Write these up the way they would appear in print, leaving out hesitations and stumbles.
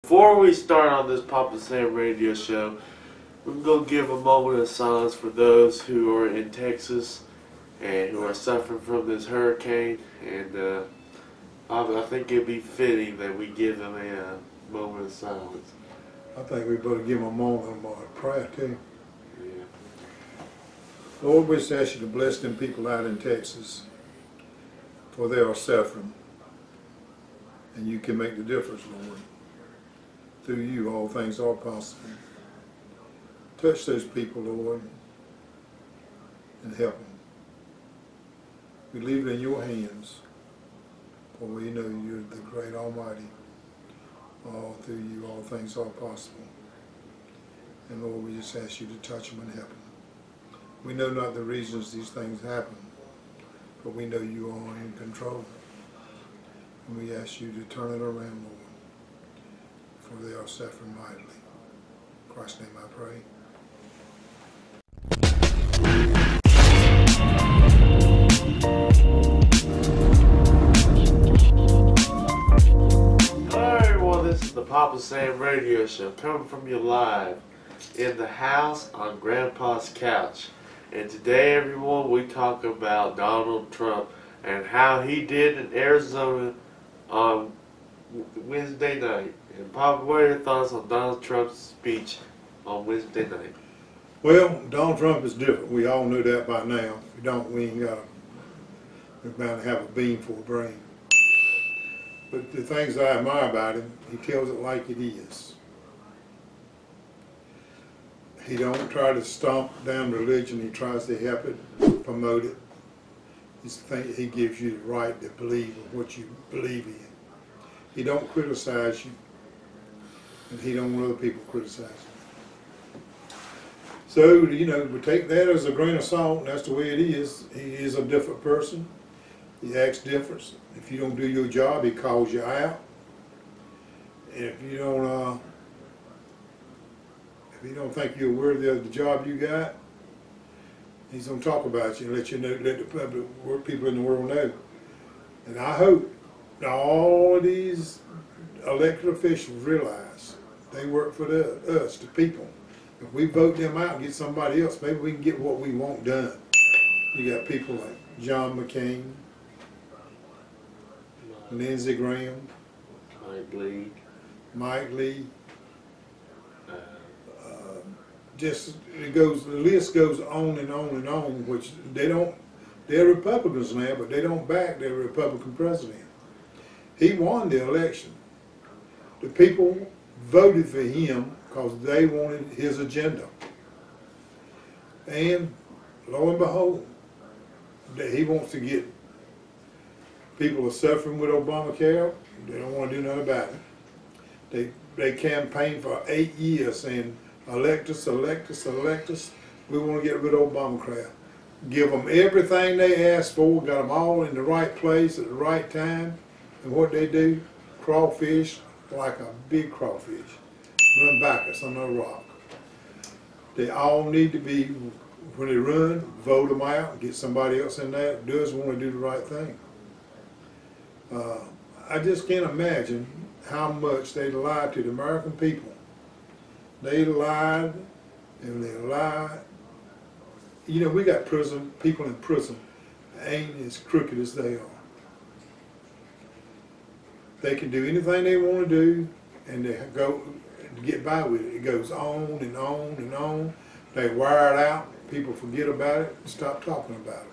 Before we start on this Papa Sam radio show, we're going to give a moment of silence for those who are in Texas and who are suffering from this hurricane. And I think it'd be fitting that we give them a moment of silence. I think we better give them a moment of prayer too. Yeah. Lord, we just ask you to bless them people out in Texas, for they are suffering. And you can make the difference, Lord. Through you, all things are possible. Touch those people, Lord, and help them. We leave it in your hands, for we know you're the great Almighty. All through you, all things are possible. And Lord, we just ask you to touch them and help them. We know not the reasons these things happen, but we know you are in control. And we ask you to turn it around, Lord, for they are suffering mightily. In Christ's name I pray. Hello everyone, this is the Papa Sam radio show coming from you live in the house on Grandpa's couch. And today everyone, we talk about Donald Trump and how he did in Arizona on Wednesday night. And Papa, what are your thoughts on Donald Trump's speech on Wednesday night? Well, Donald Trump is different. We all know that by now. If you don't, we ain't got we're bound to have a beam for a brain. But the things I admire about him, he tells it like it is. He don't try to stomp down religion. He tries to help it, promote it. He gives you the right to believe in what you believe in. He don't criticize you, and he don't want other people criticize you. So, you know, we take that as a grain of salt, and that's the way it is. He is a different person. He acts different. If you don't do your job, he calls you out. And if you don't think you're worthy of the job you got, he's going to talk about you and let you know, let the public, people in the world know. And I hope all of these elected officials realize they work for us, the people. If we vote them out and get somebody else, maybe we can get what we want done. You got people like John McCain, Lindsey Graham, Mike Lee. Just the list goes on and on and on. Which they're Republicans now, but they don't back their Republican president. He won the election. The people voted for him because they wanted his agenda. And lo and behold, he wants to get people who are suffering with Obamacare. They don't want to do nothing about it. They campaigned for 8 years saying, elect us, elect us, elect us. We want to get rid of Obamacare. Give them everything they asked for, got them all in the right place at the right time. And what they do, crawfish like a big crawfish. Run backwards on a rock. They all need to be, when they run, vote them out, get somebody else in there that does want to do the right thing. I just can't imagine how much they lied to the American people. They lied and they lied. You know, we got people in prison ain't as crooked as they are. They can do anything they want to do, and they go to get by with it. It goes on and on and on. They wire it out. People forget about it and stop talking about it.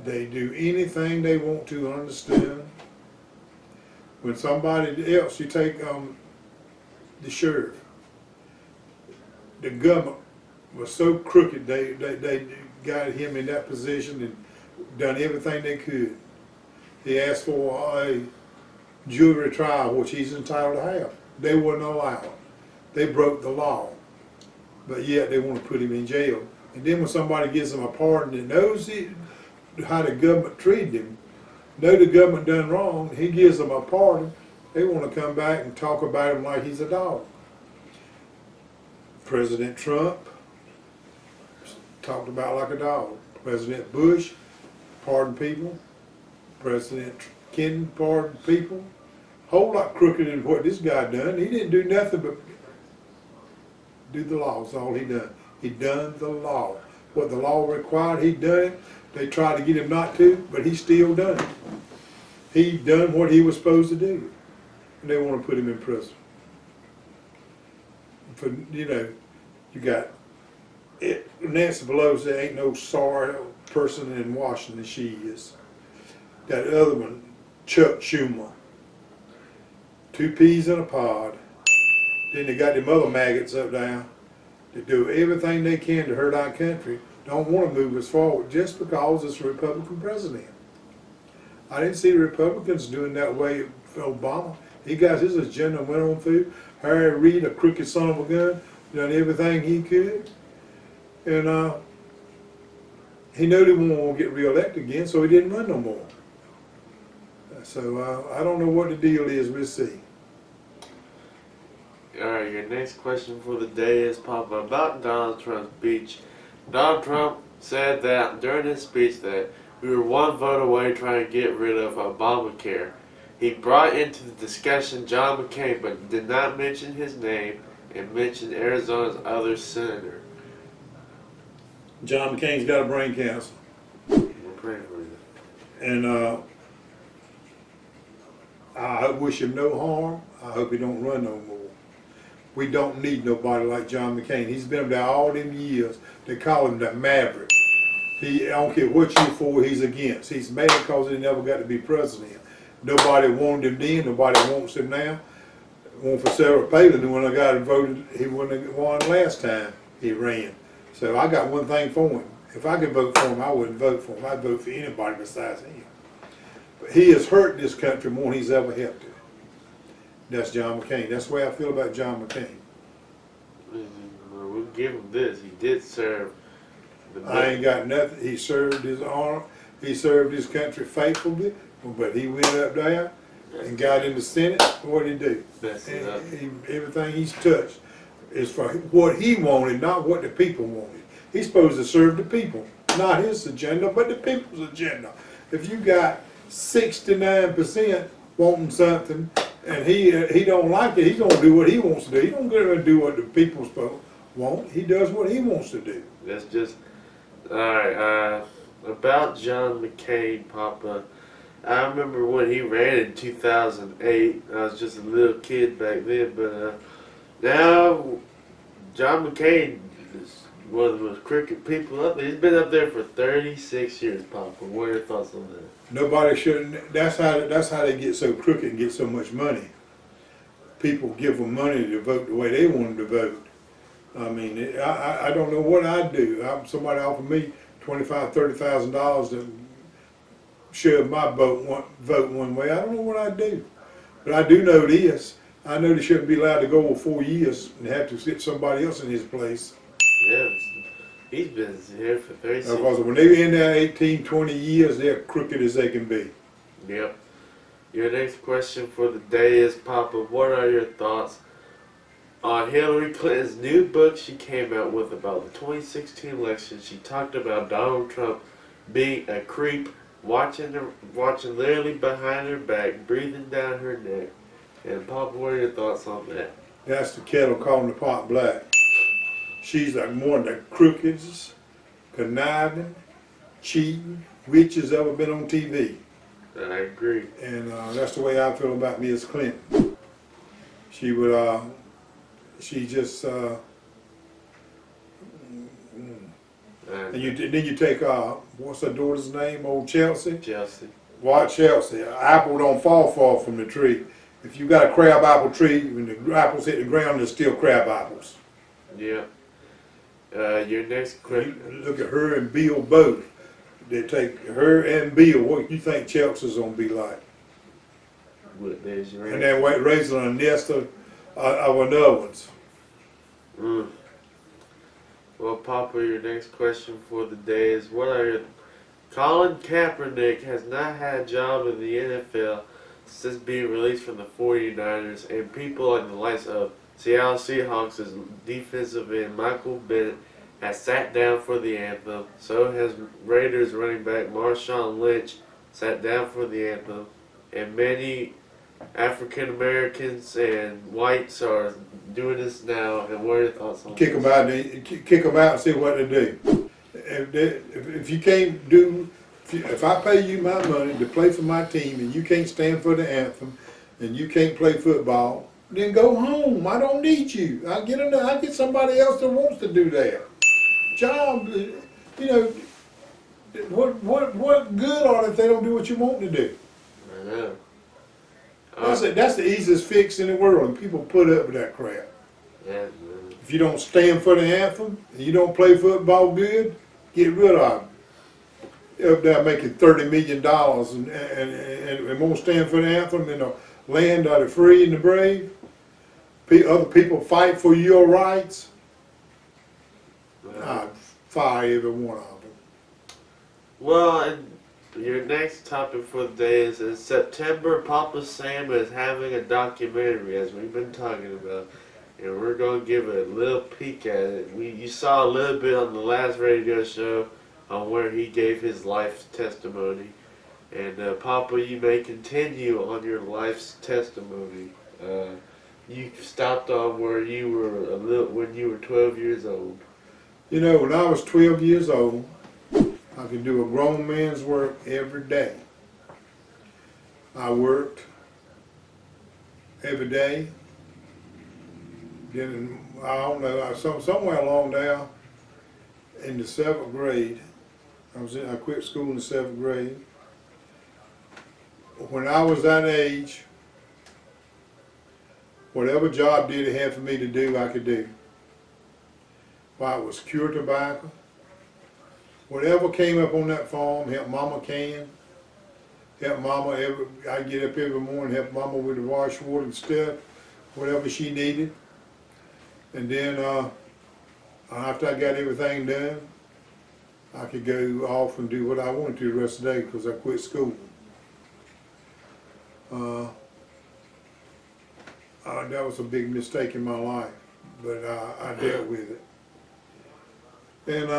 They do anything they want to understand. When somebody else, you take the sheriff. The government was so crooked, they got him in that position and done everything they could. He asked for a jury trial, which he's entitled to have. They wouldn't allow it. They broke the law. But yet they want to put him in jail. And then when somebody gives him a pardon that knows how the government treated him, know the government done wrong, he gives them a pardon, they want to come back and talk about him like he's a dog. President Trump talked about like a dog. President Bush pardoned people. President Kennedy pardoned people. whole lot crooked than what this guy done. He didn't do nothing but do the law. That's all he done. He done the law. What the law required, he done it. They tried to get him not to, but he still done it. He done what he was supposed to do. And they want to put him in prison. For, you know, you got Nancy Pelosi ain't no sorry person in Washington, she is. That other one, Chuck Schumer. 2 peas in a pod. Then they got them other maggots up there that do everything they can to hurt our country. Don't want to move us forward just because it's a Republican president. I didn't see the Republicans doing that way for Obama. He got his agenda and went on through. Harry Reid, a crooked son of a gun, done everything he could. And he knew he wasn't going to get reelected again, so he didn't run no more. So I don't know what the deal is. We'll see. Alright, your next question for the day is, Papa, about Donald Trump's speech. Donald Trump said that during his speech that we were 1 vote away trying to get rid of Obamacare. He brought into the discussion John McCain, but did not mention his name and mentioned Arizona's other senator. John McCain's got a brain cancer. We're praying for you. And I wish him no harm. I hope he don't run no more. We don't need nobody like John McCain. He's been up there all them years. They call him the Maverick. I don't care what you're for, he's against. He's mad because he never got to be president. Nobody wanted him then, nobody wants him now. One for Sarah Palin, and when I got voted, he wouldn't have won last time he ran. So I got one thing for him. If I could vote for him, I wouldn't vote for him. I'd vote for anybody besides him. But he has hurt this country more than he's ever helped it. That's John McCain. That's the way I feel about John McCain. We'll give him this. He did serve. I ain't got nothing. He served his honor. He served his country faithfully. But he went up there and got in the Senate. What did he do? Everything he's touched is for what he wanted, not what the people wanted. He's supposed to serve the people, not his agenda, but the people's agenda. If you got 69% wanting something and he don't like it, he's gonna do what he wants to do. He don't go and do what the people want. He does what he wants to do. That's just all right. About John McCain, Papa. I remember when he ran in 2008. I was just a little kid back then, but now John McCain is one of the most crooked people up there. He's been up there for 36 years, Papa. What are your thoughts on that? Nobody shouldn't. That's how they get so crooked and get so much money. People give them money to vote the way they want them to vote. I mean, I don't know what I'd do. Somebody offered me $25,000, $30,000 to shove my vote one way. I don't know what I'd do. But I do know this. I know they shouldn't be allowed to go over 4 years and have to get somebody else in his place. Yeah, he's been here for 36 years. Because when they're in there 18, 20 years, they're crooked as they can be. Yep. Your next question for the day is, Papa, what are your thoughts on Hillary Clinton's new book she came out with about the 2016 election? She talked about Donald Trump being a creep, watching literally behind her back, breathing down her neck. And Papa, what are your thoughts on that? That's the kettle calling the pot black. She's like one of the crookedest, conniving, cheating witches ever been on TV. I agree. And that's the way I feel about Miss Clinton. She would, she just, and then you take, what's her daughter's name, old Chelsea? Chelsea. Watch Chelsea. An apple don't fall far from the tree. If you got a crab apple tree, when the apples hit the ground, there's still crab apples. Yeah. Your next question. Look at her and Bill both. They take her and Bill. What do you think Chelsea's gonna be like? What, there's your and then raising a nest of another ones. Well, Papa, your next question for the day is, what are your... Colin Kaepernick has not had a job in the NFL since being released from the 49ers, and people like the likes of Seattle Seahawks' defensive end Michael Bennett has sat down for the anthem. So has Raiders running back Marshawn Lynch sat down for the anthem, and many African Americans and whites are doing this now, and what are your thoughts on Kick this? them out. Kick them out and see what they do. If you can't do, if I pay you my money to play for my team and you can't stand for the anthem and you can't play football, then go home. I don't need you. I get somebody else that wants to do that. Job, you know, what good are it if they don't do what you want to do? I know. That's the easiest fix in the world, and people put up with that crap. Yeah. If you don't stand for the anthem and you don't play football good, get rid of them. Up there making $30 million and won't stand for the anthem in the land of the free and the brave. Other people fight for your rights. I'd fire every one of them. Well, and your next topic for the day is in September, Papa Sam is having a documentary, as we've been talking about, and we're going to give a little peek at it. You saw a little bit on the last radio show on where he gave his life testimony, and Papa, you may continue on your life's testimony. You stopped on where you were when you were 12 years old. You know, when I was 12 years old, I could do a grown man's work every day. I worked every day. Then, I don't know, somewhere along there in the 7th grade, I quit school in the 7th grade. When I was that age, whatever job Daddy had for me to do, I could do. Why, it was cure tobacco. Whatever came up on that farm, help Mama can. Help Mama, I'd get up every morning, help Mama with the wash water and stuff, whatever she needed. And then after I got everything done, I could go off and do what I wanted to the rest of the day because I quit school. That was a big mistake in my life, but I dealt with it. And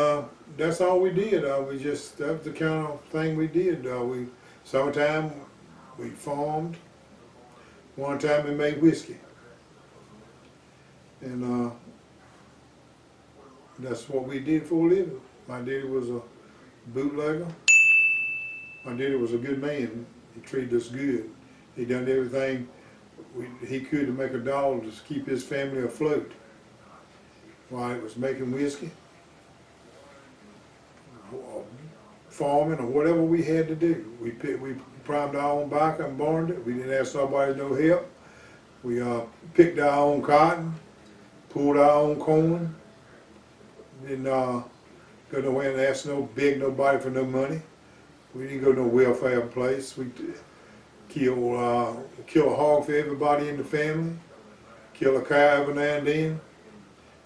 that's all we did. That was the kind of thing we did. Summertime, we farmed. One time we made whiskey. And that's what we did for a living. My daddy was a bootlegger. My daddy was a good man. He treated us good. He done everything he could to make a dollar to keep his family afloat while he was making whiskey, farming, or whatever we had to do. We primed our own bark and barned it. We didn't ask nobody no help. We picked our own cotton, pulled our own corn. Didn't go nowhere and beg nobody for no money. We didn't go to no welfare place. We kill a hog for everybody in the family. Kill a cow every now and then.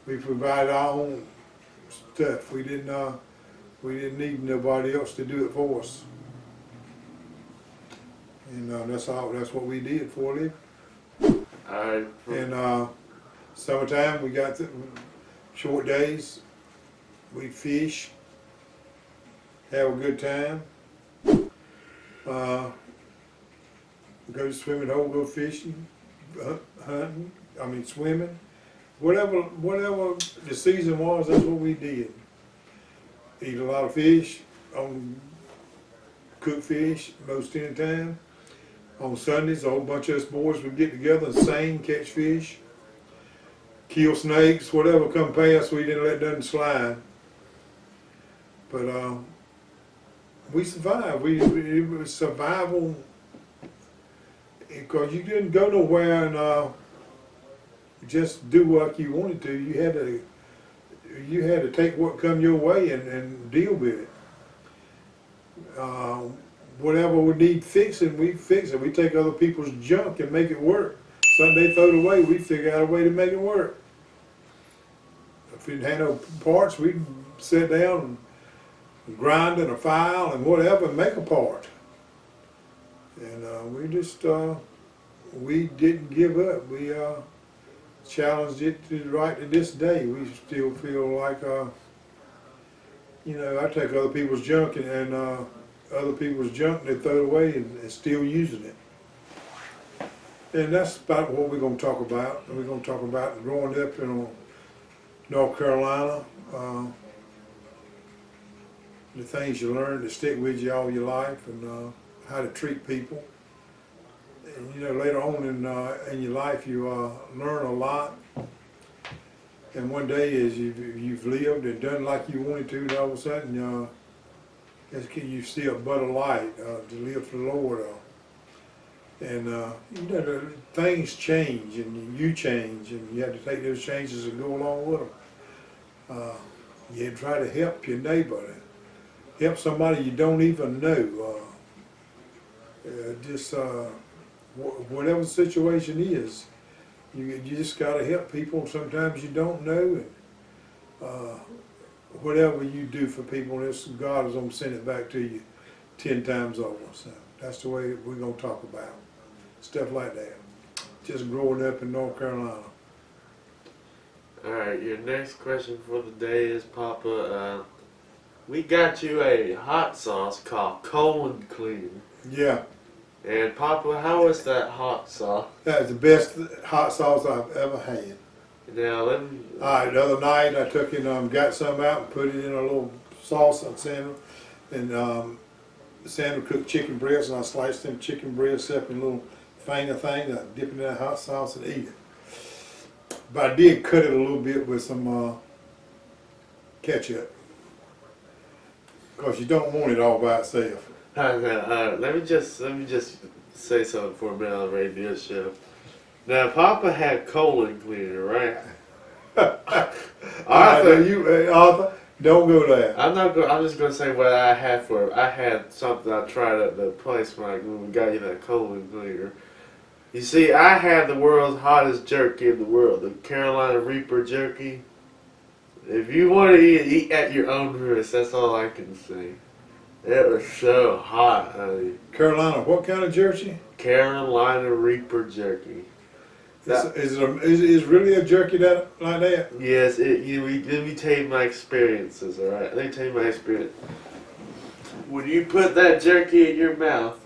We provided our own stuff. We didn't need nobody else to do it for us. And that's what we did for a living. And summertime, we got the short days. We fish, have a good time. Go to the swimming hole, go fishing, hunting. Swimming. Whatever the season was, that's what we did. Eat a lot of fish, cook fish most any time. On Sundays, a whole bunch of us boys would get together and sing, catch fish, kill snakes, whatever come past. We didn't let nothing slide. But we survived. It was survival because you didn't go nowhere and just do what you wanted to. You had to take what come your way and deal with it. Whatever we need fixing, we fix it. We take other people's junk and make it work. Something they throw it away, we figure out a way to make it work. If we didn't have no parts, we'd sit down and grind in a file and whatever and make a part. And we didn't give up. We challenged it right to this day. We still feel like, I take other people's junk and other people's junk, they throw it away and still using it. And that's about what we're going to talk about. We're going to talk about growing up in North Carolina, the things you learn that stick with you all your life, and how to treat people. And, you know, later on in your life, you learn a lot. And one day, as you've lived and done like you wanted to, and all of a sudden, you see a bud of light to live for the Lord. And you know, things change, and you change, and you have to take those changes and go along with them. You try to help your neighbor, help somebody you don't even know. Whatever the situation is, you just got to help people. Sometimes you don't know, and whatever you do for people, God is going to send it back to you 10 times over. So that's the way we're going to talk about stuff like that. Just growing up in North Carolina. All right, your next question for the day is, Papa, we got you a hot sauce called colon clean. Yeah. And Papa, how is that hot sauce? That's the best hot sauce I've ever had. Now let me. All right, the other night I took it, got some out and put it in a little sauce on Sandra, and Sandra cooked chicken breasts, and I sliced them chicken breasts up in little finger things. I dip it in that hot sauce and eat it. But I did cut it a little bit with some ketchup, because you don't want it all by itself. Let me just say something for a minute on the radio show. Now, Papa had colon cleaner, right? Arthur, don't go there. I'm just gonna say what I had for it. I had something I tried at the place when we got you that colon cleaner. You see, I had the world's hottest jerky in the world, the Carolina Reaper jerky. If you want to eat at your own risk. That's all I can say. It was so hot, honey. Carolina, what kind of jerky? Carolina Reaper jerky. Is really a jerky like that? Yes. Let me tell you my experiences. All right. Let me tell you my experience. When you put that jerky in your mouth,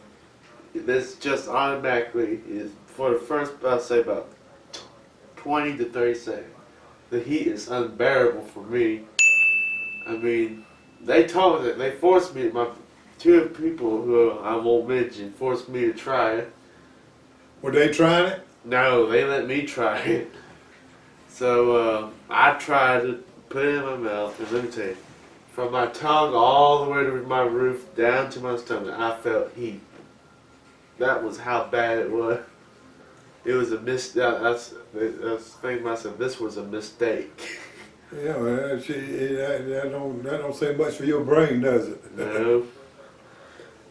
this just automatically is for the first, I'll say about 20 to 30 seconds. The heat is unbearable for me. I mean, they forced me, two people who I won't mention, forced me to try it. Were they trying it? No, they let me try it. So I tried to put it in my mouth, and let me tell you, from my tongue all the way to my roof, down to my stomach, I felt heat. That was how bad it was. It was a mistake. I was thinking to myself, this was a mistake. Yeah, well, that don't say much for your brain, does it? No.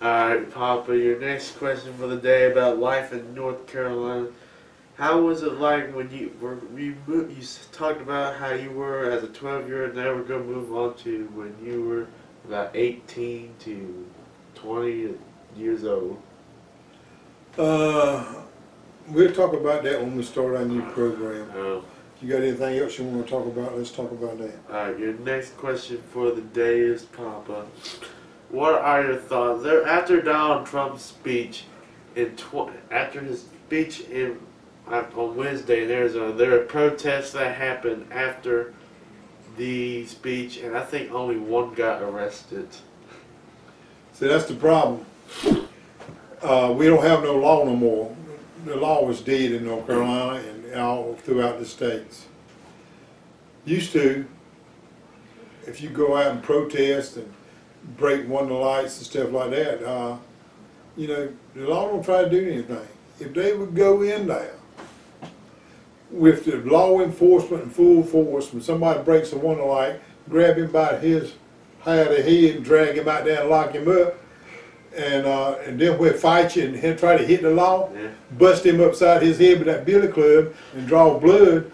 Alright, Papa, your next question for the day about life in North Carolina. How was it like when you talked about how you were as a 12-year-old, now we're going to move on to when you were about 18 to 20 years old. We'll talk about that when we start our new program. Oh. You got anything else you want to talk about? Let's talk about that. Alright, your next question for the day is, Papa, what are your thoughts? After Donald Trump's speech, after his speech on Wednesday in Arizona, there are protests that happened after the speech, and I think only one got arrested. See, that's the problem. We don't have no law no more. The law is dead in North Carolina and all throughout the states. Used to, if you go out and protest and break one of the lights and stuff like that, you know, the law don't try to do anything. If they would go in there with the law enforcement in full force, when somebody breaks a one light, grab him by his head and drag him out there and lock him up, and then we'll fight you and he'll try to hit the law, bust him upside his head with that billy club and draw blood,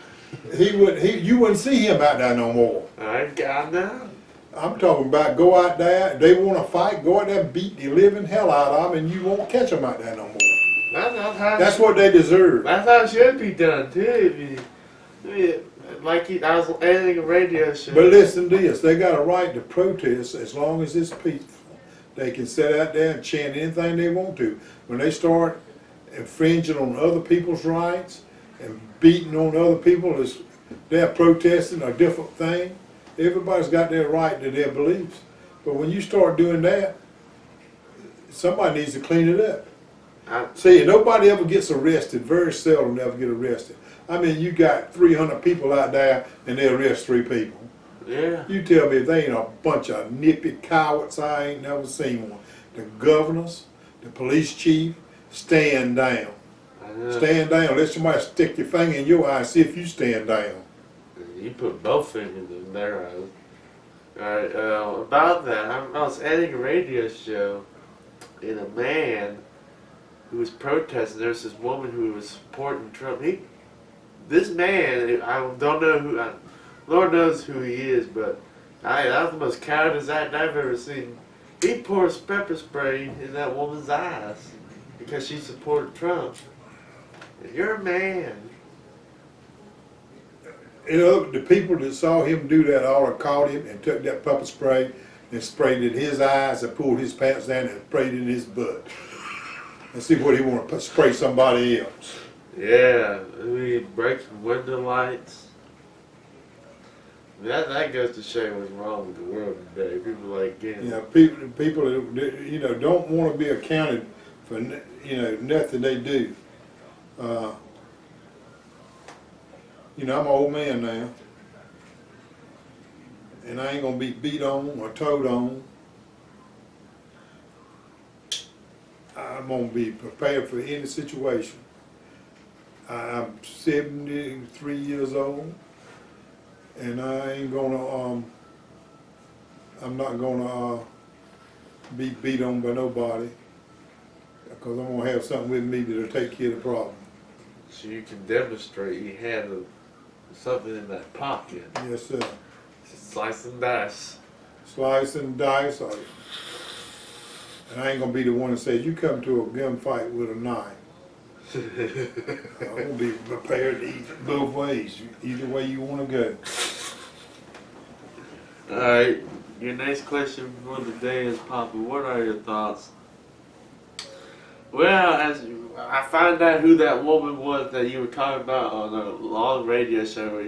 you wouldn't see him out there no more. I know. I'm talking about go out there, if they want to fight, go out there and beat the living hell out of them, and you won't catch them out there no more. That's what they deserve. That's how it should be done too. I was editing a radio show. But listen to this, they got a right to protest as long as it's peaceful. They can sit out there and chant anything they want to. When they start infringing on other people's rights and beating on other people as they're protesting a different thing. Everybody's got their right to their beliefs. But when you start doing that, somebody needs to clean it up. See, nobody ever gets arrested. Very seldom ever get arrested. I mean, you got 300 people out there and they arrest 3 people. Yeah. You tell me if they ain't a bunch of nippy cowards, I ain't never seen one. The governors, the police chief, stand down. Stand down. Let somebody stick your finger in your eye and see if you stand down. You put both fingers in their eyes. Alright, about that, I was editing a radio show, and a man who was protesting, there was this woman who was supporting Trump. This man, I don't know who, Lord knows who he is, but that's the most cowardly act I've ever seen. He pours pepper spray in that woman's eyes because she supported Trump. And you're a man. You know, the people that saw him do that all caught him and took that pepper spray and sprayed it in his eyes and pulled his pants down and sprayed it in his butt. And see what he want to spray somebody else. Yeah, we break some window lights. That goes to show what's wrong with the world today. People like people you know don't want to be accounted for nothing they do. You know, I'm an old man now, and I ain't gonna be beat on or toed on. I'm gonna be prepared for any situation. I'm 73 years old, and I ain't gonna, I'm not gonna be beat on by nobody, because I'm gonna have something with me that'll take care of the problem. So you can demonstrate you had something in that pocket. Yes, sir. Slice and dice. Slice and dice, and I ain't gonna be the one that says you come to a gunfight with a knife. I'm gonna be prepared to eat both ways, either way you want to go. Alright, your next question for the day is, Papa, what are your thoughts? Well, as I found out who that woman was that you were talking about on a long radio show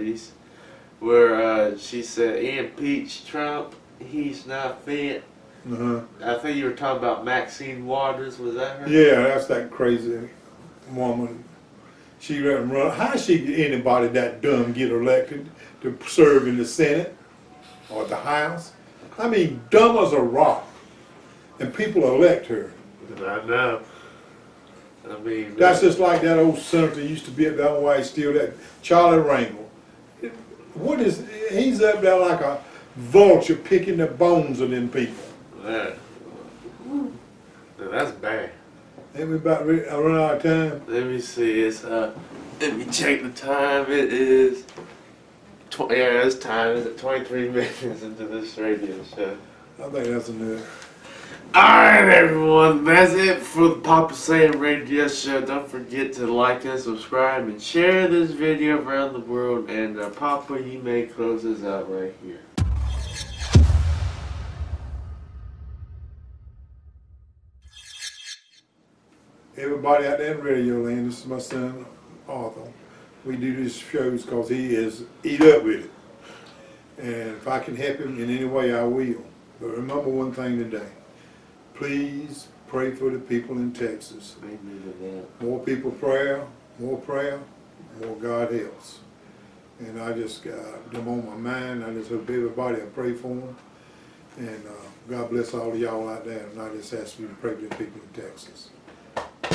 where she said, impeach Trump, he's not fit. I think you were talking about Maxine Waters, was that her? Yeah, that's that crazy woman. She doesn't run. How she anybody that dumb get elected to serve in the Senate or the House? I mean, dumb as a rock, and people elect her. I know. I mean, that's just like that old senator used to be at that white still, that Charlie Rangel. What is, he's up there like a vulture picking the bones of them people. Yeah. That's bad. Ain't we about ready to run out of time? Let me see. It's let me check the time. It is. It's time. It's 23 minutes into this radio show. I think that's enough. Alright, everyone. That's it for the Papa Saying Radio Show. Don't forget to like and subscribe and share this video around the world. And Papa, you may close us out right here. Everybody out there in radio land, this is my son, Arthur. We do these shows because he is eat up with it. And if I can help him in any way, I will. But remember one thing today. Please pray for the people in Texas. More people more God helps. And I just got them on my mind. I just hope everybody will pray for them. And God bless all of y'all out there. And I just ask you to pray for the people in Texas.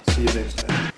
See you next time.